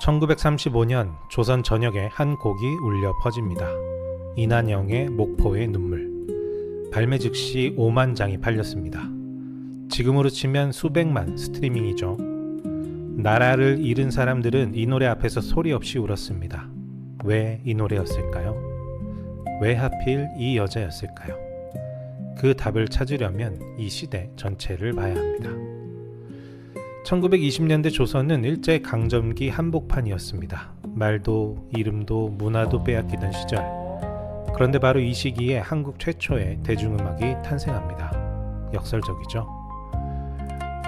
1935년 조선 전역에 한 곡이 울려 퍼집니다. 이난영의 목포의 눈물. 발매 즉시 5만 장이 팔렸습니다. 지금으로 치면 수백만 스트리밍이죠. 나라를 잃은 사람들은 이 노래 앞에서 소리 없이 울었습니다. 왜 이 노래였을까요? 왜 하필 이 여자였을까요? 그 답을 찾으려면 이 시대 전체를 봐야 합니다. 1920년대 조선은 일제강점기 한복판이었습니다. 말도 이름도 문화도 빼앗기던 시절. 그런데 바로 이 시기에 한국 최초의 대중음악이 탄생합니다. 역설적이죠.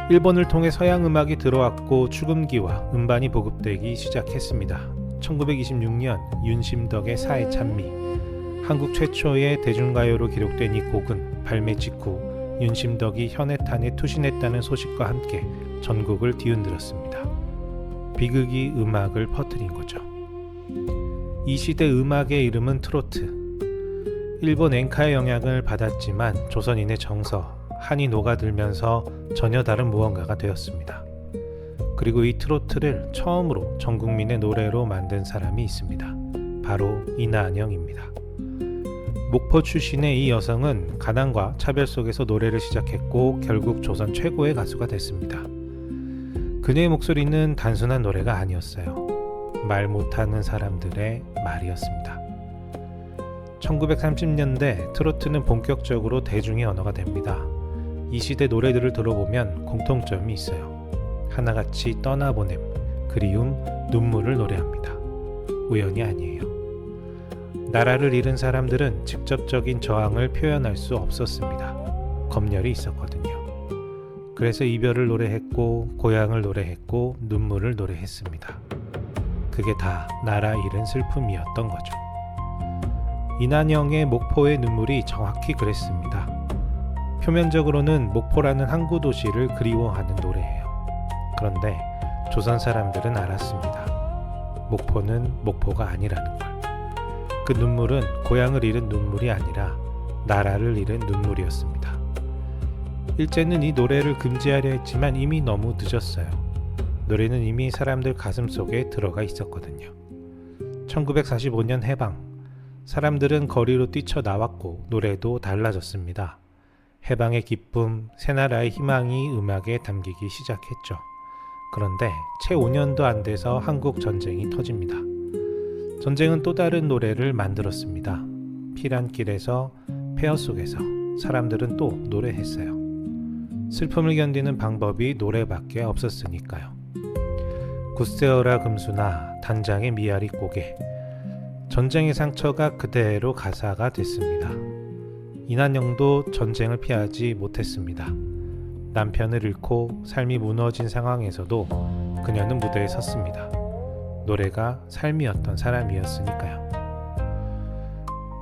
일본을 통해 서양 음악이 들어왔고 축음기와 음반이 보급되기 시작했습니다. 1926년 윤심덕의 사회 찬미. 한국 최초의 대중가요로 기록된 이 곡은 발매 직후 윤심덕이 현해탄에 투신했다는 소식과 함께 전국을 뒤흔들었습니다. 비극이 음악을 퍼뜨린 거죠. 이 시대 음악의 이름은 트로트. 일본 엔카의 영향을 받았지만 조선인의 정서, 한이 녹아들면서 전혀 다른 무언가가 되었습니다. 그리고 이 트로트를 처음으로 전국민의 노래로 만든 사람이 있습니다. 바로 이난영입니다. 목포 출신의 이 여성은 가난과 차별 속에서 노래를 시작했고 결국 조선 최고의 가수가 됐습니다. 그녀의 목소리는 단순한 노래가 아니었어요. 말 못하는 사람들의 말이었습니다. 1930년대 트로트는 본격적으로 대중의 언어가 됩니다. 이 시대 노래들을 들어보면 공통점이 있어요. 하나같이 떠나보냄, 그리움, 눈물을 노래합니다. 우연이 아니에요. 나라를 잃은 사람들은 직접적인 저항을 표현할 수 없었습니다. 검열이 있었거든요. 그래서 이별을 노래했고 고향을 노래했고 눈물을 노래했습니다. 그게 다 나라 잃은 슬픔이었던 거죠. 이난영의 목포의 눈물이 정확히 그랬습니다. 표면적으로는 목포라는 항구 도시를 그리워하는 노래예요. 그런데 조선 사람들은 알았습니다. 목포는 목포가 아니라는 걸. 그 눈물은 고향을 잃은 눈물이 아니라 나라를 잃은 눈물이었습니다. 일제는 이 노래를 금지하려 했지만 이미 너무 늦었어요. 노래는 이미 사람들 가슴속에 들어가 있었거든요. 1945년 해방. 사람들은 거리로 뛰쳐나왔고 노래도 달라졌습니다. 해방의 기쁨, 새나라의 희망이 음악에 담기기 시작했죠. 그런데 채 5년도 안 돼서 한국 전쟁이 터집니다. 전쟁은 또 다른 노래를 만들었습니다. 피란길에서, 폐허 속에서 사람들은 또 노래했어요. 슬픔을 견디는 방법이 노래밖에 없었으니까요. 굳세어라 금수나 단장의 미아리 고개. 전쟁의 상처가 그대로 가사가 됐습니다. 이난영도 전쟁을 피하지 못했습니다. 남편을 잃고 삶이 무너진 상황에서도 그녀는 무대에 섰습니다. 노래가 삶이었던 사람이었으니까요.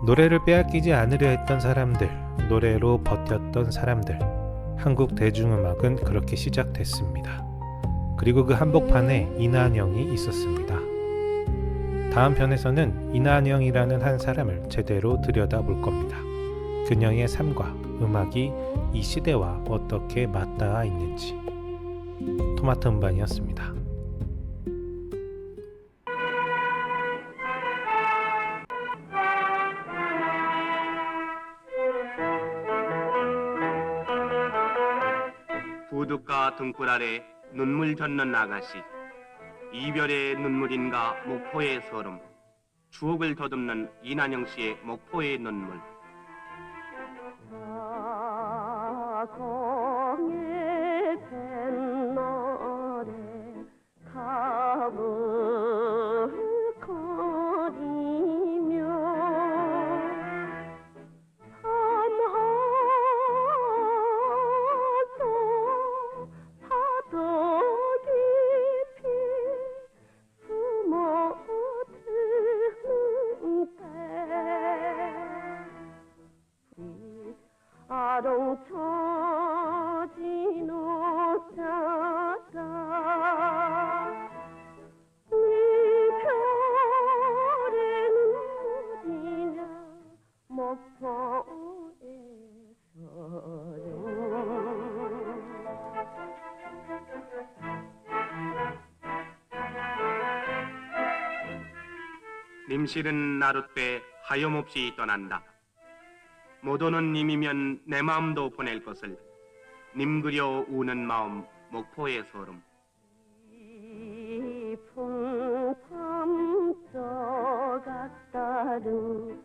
노래를 빼앗기지 않으려 했던 사람들, 노래로 버텼던 사람들. 한국 대중음악은 그렇게 시작됐습니다. 그리고 그 한복판에 이난영이 있었습니다. 다음 편에서는 이난영이라는 한 사람을 제대로 들여다볼 겁니다. 그녀의 삶과 음악이 이 시대와 어떻게 맞닿아 있는지. 토마토 음반이었습니다. 부둣가 등불 아래 눈물 젖는 아가씨. 이별의 눈물인가 목포의 서름. 추억을 더듬는 이난영 씨의 목포의 눈물. 가공의 뱃노래 가물거리며 산하도 파도 깊이 숨어드는 때 님실은 나룻배 하염없이 떠난다. 못 오는 님이면 내 마음도 보낼 것을 님 그려 우는 마음 목포의 소름. 깊은 밤저 같다는